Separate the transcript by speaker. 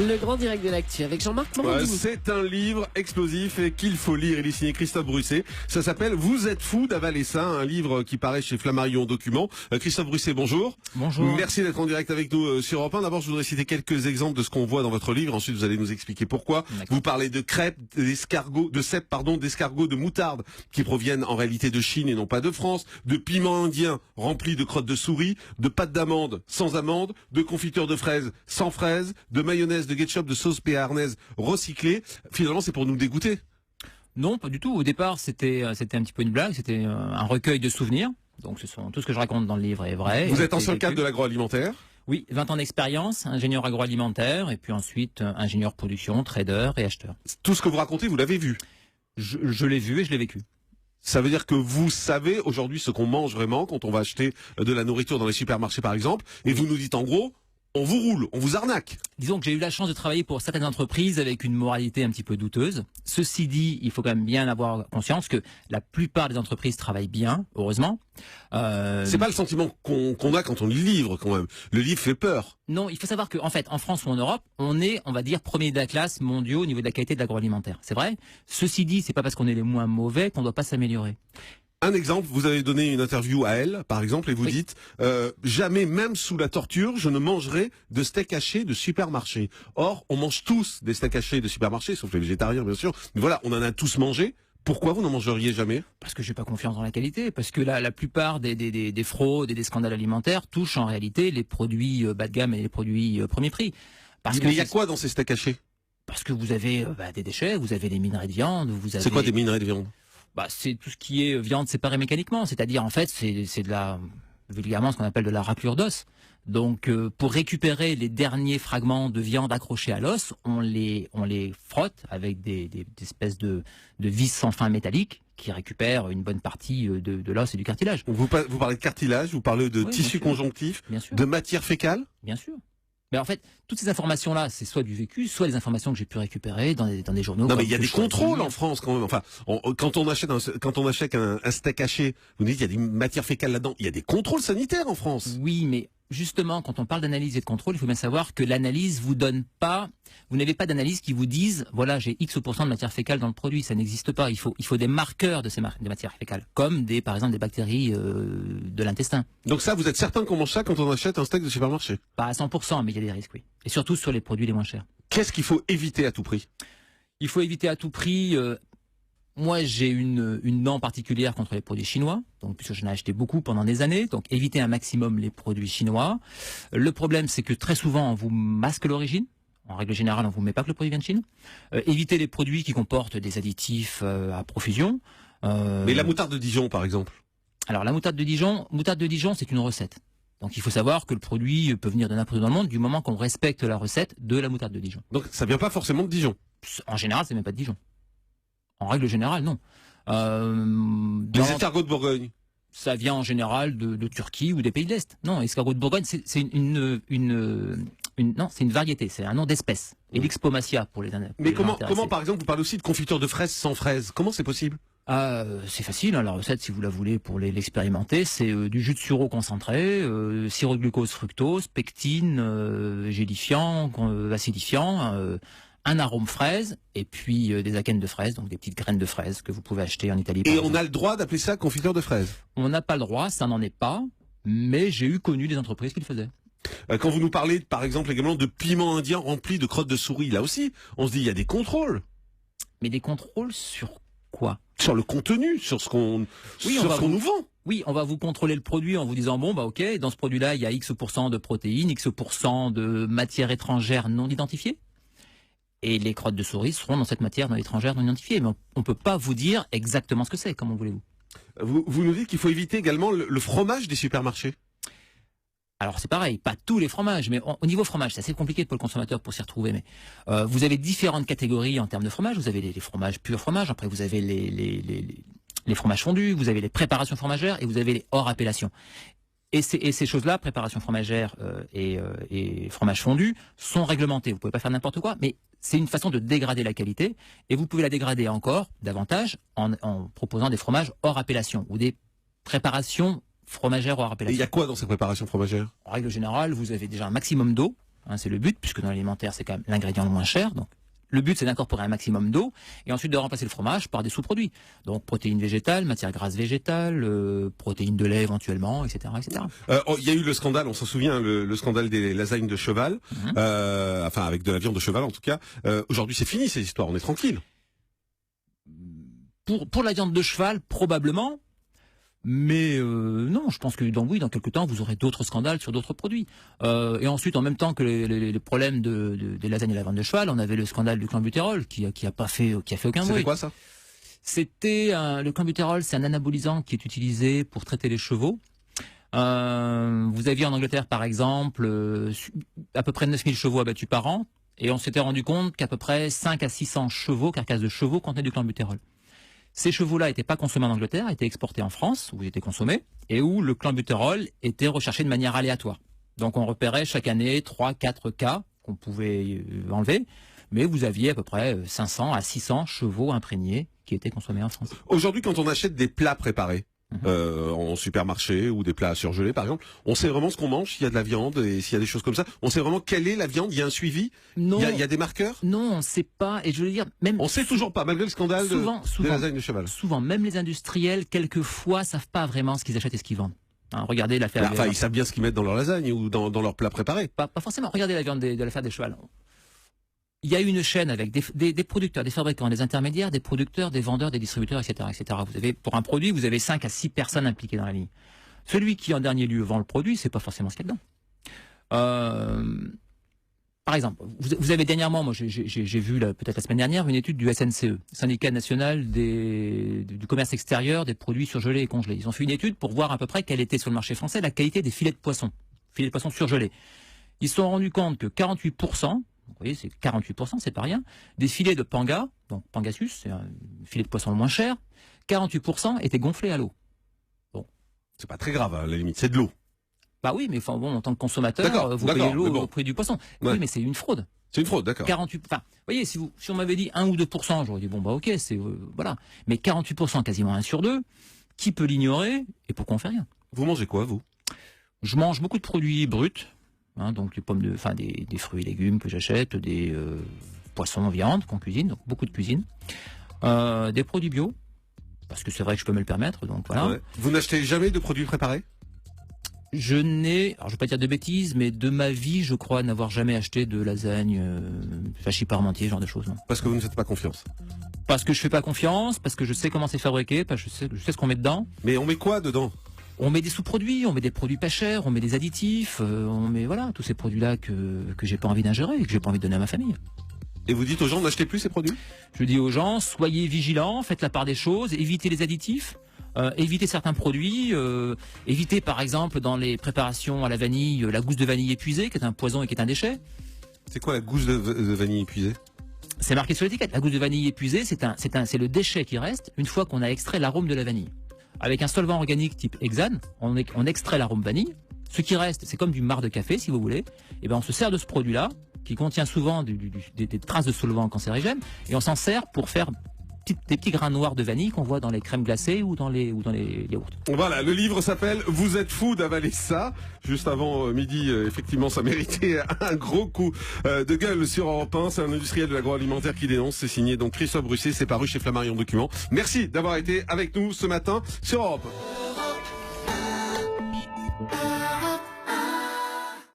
Speaker 1: Le grand direct de l'actu avec Jean-Marc Morandini.
Speaker 2: C'est un livre explosif et qu'il faut lire. Il est signé Christophe Brusset. Ça s'appelle Vous êtes fou d'avaler ça, un livre qui paraît chez Flammarion Document. Christophe Brusset, bonjour.
Speaker 3: Bonjour.
Speaker 2: Merci d'être en direct avec nous sur Europe 1. D'abord, je voudrais citer quelques exemples de ce qu'on voit dans votre livre. Ensuite, vous allez nous expliquer pourquoi. Vous parlez de crêpes, d'escargots, d'escargots de moutarde qui proviennent en réalité de Chine et non pas de France, de piments indiens remplis de crottes de souris, de pâte d'amande sans amande, de confiture de fraises sans fraises, de mayonnaise, de ketchup, de sauce béarnaise recyclée. Finalement, c'est pour nous dégoûter.
Speaker 3: Non, pas du tout. Au départ, c'était un petit peu une blague. C'était un recueil de souvenirs. Donc, tout ce que je raconte dans le livre est vrai.
Speaker 2: Vous êtes ancien cadre de l'agroalimentaire?
Speaker 3: Oui, 20 ans d'expérience, ingénieur agroalimentaire, et puis ensuite ingénieur production, trader et acheteur.
Speaker 2: Tout ce que vous racontez, vous l'avez vu?
Speaker 3: Je l'ai vu et je l'ai vécu.
Speaker 2: Ça veut dire que vous savez aujourd'hui ce qu'on mange vraiment quand on va acheter de la nourriture dans les supermarchés par exemple, et vous nous dites en gros, on vous roule, on vous arnaque.
Speaker 3: Disons que j'ai eu la chance de travailler pour certaines entreprises avec une moralité un petit peu douteuse. Ceci dit, il faut quand même bien avoir conscience que la plupart des entreprises travaillent bien, heureusement.
Speaker 2: C'est pas le sentiment qu'on a quand on lit le livre quand même. Le livre fait peur.
Speaker 3: Non, il faut savoir qu'en fait, en France ou en Europe, on est, on va dire, premier de la classe mondiaux au niveau de la qualité de l'agroalimentaire. C'est vrai. Ceci dit, c'est pas parce qu'on est les moins mauvais qu'on doit pas s'améliorer.
Speaker 2: Un exemple, vous avez donné une interview à Elle, par exemple, et vous dites jamais, même sous la torture, je ne mangerai de steak haché de supermarché. Or, on mange tous des steaks hachés de supermarché, sauf les végétariens, bien sûr. Mais voilà, on en a tous mangé. Pourquoi vous n'en mangeriez jamais?
Speaker 3: Parce que j'ai pas confiance dans la qualité, parce que la plupart des fraudes et des scandales alimentaires touchent en réalité les produits bas de gamme et les produits premier prix.
Speaker 2: Mais il y a quoi dans ces steaks hachés?
Speaker 3: Parce que vous avez des déchets, vous avez des minerais de viande, vous avez...
Speaker 2: C'est quoi des minerais de viande?
Speaker 3: C'est tout ce qui est viande séparée mécaniquement, c'est-à-dire en fait c'est de la, vulgairement, ce qu'on appelle de la raclure d'os. Donc pour récupérer les derniers fragments de viande accrochés à l'os, on les frotte avec des espèces de vis sans fin métalliques qui récupèrent une bonne partie de l'os et du cartilage.
Speaker 2: Vous parlez de cartilage, vous parlez de tissu conjonctif, de matière fécale?
Speaker 3: Bien sûr. Mais en fait, toutes ces informations-là, c'est soit du vécu, soit des informations que j'ai pu récupérer dans des journaux.
Speaker 2: Non, mais il y a des contrôles en France quand même. Enfin, quand on achète un steak haché, vous dites il y a des matières fécales là-dedans. Il y a des contrôles sanitaires en France.
Speaker 3: Oui, mais justement, quand on parle d'analyse et de contrôle, il faut bien savoir que l'analyse vous n'avez pas d'analyse qui vous dise, voilà, j'ai X% de matière fécale dans le produit. Ça n'existe pas. Il faut des marqueurs de ces matières fécales, comme par exemple, des bactéries de l'intestin.
Speaker 2: Donc ça, vous êtes certain qu'on mange ça quand on achète un steak de supermarché?
Speaker 3: Pas à 100%, mais il y a des risques, oui. Et surtout sur les produits les moins chers.
Speaker 2: Qu'est-ce qu'il faut éviter à tout prix?
Speaker 3: Il faut éviter à tout prix... Moi, j'ai une dent particulière contre les produits chinois, donc puisque j'en ai acheté beaucoup pendant des années, donc évitez un maximum les produits chinois. Le problème, c'est que très souvent, on vous masque l'origine. En règle générale, on vous met pas que le produit vient de Chine. Évitez les produits qui comportent des additifs à profusion.
Speaker 2: Mais la moutarde de Dijon, par exemple.
Speaker 3: Alors, la moutarde de Dijon, c'est une recette. Donc, il faut savoir que le produit peut venir de n'importe où dans le monde du moment qu'on respecte la recette de la moutarde de Dijon.
Speaker 2: Donc, ça vient pas forcément de Dijon.
Speaker 3: En général, c'est même pas de Dijon. En règle générale, non.
Speaker 2: Les escargots de Bourgogne?
Speaker 3: Ça vient en général de Turquie ou des pays de l'Est. Non, escargot de Bourgogne, c'est une variété, c'est un nom d'espèce. Elixpomacia pour les intéressés.
Speaker 2: Mais comment, par exemple, vous parlez aussi de confiture de fraises sans fraises? Comment c'est possible?
Speaker 3: C'est facile, hein, la recette, si vous la voulez pour l'expérimenter, c'est du jus de sureau concentré, sirop de glucose fructose, pectine, gélifiant, acidifiant, un arôme fraise et puis des akènes de fraises, donc des petites graines de fraises que vous pouvez acheter en Italie.
Speaker 2: Et on a le droit d'appeler ça confiture de fraises?
Speaker 3: On n'a pas le droit, ça n'en est pas, mais j'ai connu des entreprises qui le faisaient.
Speaker 2: Quand vous nous parlez, par exemple, également de piments indiens remplis de crottes de souris, là aussi, on se dit il y a des contrôles.
Speaker 3: Mais des contrôles sur quoi?
Speaker 2: Sur le contenu, sur ce qu'on nous vend.
Speaker 3: Oui, on va vous contrôler le produit en vous disant bon ok, dans ce produit-là il y a X% de protéines, X% de matière étrangère non identifiée. Et les crottes de souris seront dans cette matière non étrangère non identifiée. Mais on peut pas vous dire exactement ce que c'est. Comment voulez-vous?
Speaker 2: Vous nous dites qu'il faut éviter également le fromage des supermarchés.
Speaker 3: Alors c'est pareil, pas tous les fromages, mais au niveau fromage, c'est assez compliqué pour le consommateur pour s'y retrouver. Mais vous avez différentes catégories en termes de fromage. Vous avez les fromages purs fromage, après vous avez les fromages fondus, vous avez les préparations fromagères et vous avez les hors appellation. Et ces choses-là, préparation fromagère et fromage fondu, sont réglementées. Vous pouvez pas faire n'importe quoi, mais c'est une façon de dégrader la qualité. Et vous pouvez la dégrader encore davantage en proposant des fromages hors appellation ou des préparations fromagères hors appellation.
Speaker 2: Et il y a quoi dans ces préparations fromagères?
Speaker 3: En règle générale, vous avez déjà un maximum d'eau. Hein, c'est le but, puisque dans l'alimentaire, c'est quand même l'ingrédient le moins cher. Donc, le but, c'est d'incorporer un maximum d'eau et ensuite de remplacer le fromage par des sous-produits. Donc, protéines végétales, matières grasses végétales, protéines de lait éventuellement, etc., etc.
Speaker 2: Il y a eu le scandale, on s'en souvient, le scandale des lasagnes de cheval, enfin avec de la viande de cheval en tout cas. Aujourd'hui, c'est fini ces histoires, on est tranquille.
Speaker 3: Pour la viande de cheval, probablement. Mais non, je pense que dans quelques temps, vous aurez d'autres scandales sur d'autres produits. Et ensuite, en même temps que les problèmes des lasagnes et la viande de cheval, on avait le scandale du clambuterol qui a fait aucun bruit.
Speaker 2: C'était quoi ça?
Speaker 3: C'était le clambuterol, c'est un anabolisant qui est utilisé pour traiter les chevaux. Vous aviez en Angleterre, par exemple, à peu près 9000 chevaux abattus par an, et on s'était rendu compte qu'à peu près 5 à 600 chevaux, carcasses de chevaux, contenaient du clambuterol. Ces chevaux-là n'étaient pas consommés en Angleterre, étaient exportés en France, où ils étaient consommés, et où le clambuterol était recherché de manière aléatoire. Donc on repérait chaque année 3-4 cas qu'on pouvait enlever, mais vous aviez à peu près 500 à 600 chevaux imprégnés qui étaient consommés en France.
Speaker 2: Aujourd'hui, quand on achète des plats préparés, en supermarché ou des plats surgelés par exemple, on sait vraiment ce qu'on mange, s'il y a de la viande et s'il y a des choses comme ça, on sait vraiment quelle est la viande, il y a un suivi,
Speaker 3: non,
Speaker 2: il y a des marqueurs?
Speaker 3: Non, on ne sait pas, et je veux dire, même...
Speaker 2: On sait toujours pas, malgré le scandale des lasagnes de cheval.
Speaker 3: Souvent, même les industriels, quelquefois, savent pas vraiment ce qu'ils achètent et ce qu'ils vendent. Hein, regardez l'affaire...
Speaker 2: Enfin, ils savent bien ce qu'ils mettent dans leur lasagne ou dans leur plat préparé.
Speaker 3: Pas forcément, regardez la viande de l'affaire des chevals. Il y a une chaîne avec des producteurs, des fabricants, des intermédiaires, des producteurs, des vendeurs, des distributeurs, etc., etc. Vous avez, pour un produit, vous avez 5 à 6 personnes impliquées dans la ligne. Celui qui, en dernier lieu, vend le produit, c'est pas forcément ce qu'il y a dedans. Par exemple, vous avez dernièrement, moi j'ai vu peut-être la semaine dernière, une étude du SNCE, Syndicat national du commerce extérieur des produits surgelés et congelés. Ils ont fait une étude pour voir à peu près quelle était sur le marché français la qualité des filets de poisson surgelés. Ils se sont rendus compte que 48%, vous voyez, c'est 48%, c'est pas rien, des filets de panga, donc Pangasius, c'est un filet de poisson le moins cher, 48% étaient gonflés à l'eau. Bon.
Speaker 2: C'est pas très grave, à la limite, c'est de l'eau.
Speaker 3: Bah oui, mais enfin bon, en tant que consommateur, vous payez l'eau au prix du poisson.
Speaker 2: Ouais.
Speaker 3: Oui, mais c'est une fraude.
Speaker 2: C'est une fraude, d'accord.
Speaker 3: 48, enfin, vous voyez, si on m'avait dit 1 ou 2%, j'aurais dit bon bah ok, c'est voilà. Mais 48%, quasiment 1 sur 2, qui peut l'ignorer et pourquoi on fait rien?
Speaker 2: Vous mangez quoi, vous?
Speaker 3: Je mange beaucoup de produits bruts. Hein, donc les pommes des fruits et légumes que j'achète, des poissons, viande qu'on cuisine, donc beaucoup de cuisine, des produits bio, parce que c'est vrai que je peux me le permettre, donc voilà.
Speaker 2: Ouais. Vous n'achetez jamais de produits préparés?
Speaker 3: Je vais pas dire de bêtises, mais de ma vie, je crois n'avoir jamais acheté de lasagne, hachis parmentier, ce genre de choses. Non.
Speaker 2: Parce que vous ne faites pas confiance?
Speaker 3: Parce que je fais pas confiance, parce que je sais comment c'est fabriqué, parce que je sais ce qu'on met dedans.
Speaker 2: Mais on met quoi dedans?
Speaker 3: On met des sous-produits, on met des produits pas chers, on met des additifs, on met voilà tous ces produits-là que j'ai pas envie d'ingérer et que j'ai pas envie de donner à ma famille.
Speaker 2: Et vous dites aux gens n'achetez plus ces produits?
Speaker 3: Je dis aux gens, soyez vigilants, faites la part des choses, évitez les additifs, évitez certains produits, évitez par exemple dans les préparations à la vanille, la gousse de vanille épuisée, qui est un poison et qui est un déchet.
Speaker 2: C'est quoi la gousse de vanille épuisée? C'est
Speaker 3: marqué sur l'étiquette. La gousse de vanille épuisée, c'est le déchet qui reste une fois qu'on a extrait l'arôme de la vanille. Avec un solvant organique type hexane, on extrait l'arôme vanille. Ce qui reste, c'est comme du marc de café, si vous voulez. Et ben, on se sert de ce produit-là, qui contient souvent des traces de solvants cancérigènes, et on s'en sert pour faire des petits grains noirs de vanille qu'on voit dans les crèmes glacées ou dans les yaourts.
Speaker 2: Voilà, le livre s'appelle « Vous êtes fou d'avaler ça ». Juste avant midi, effectivement, ça méritait un gros coup de gueule sur Europe 1. C'est un industriel de l'agroalimentaire qui dénonce. C'est signé donc Christophe Brusset, c'est paru chez Flammarion Documents. Merci d'avoir été avec nous ce matin sur Europe 1.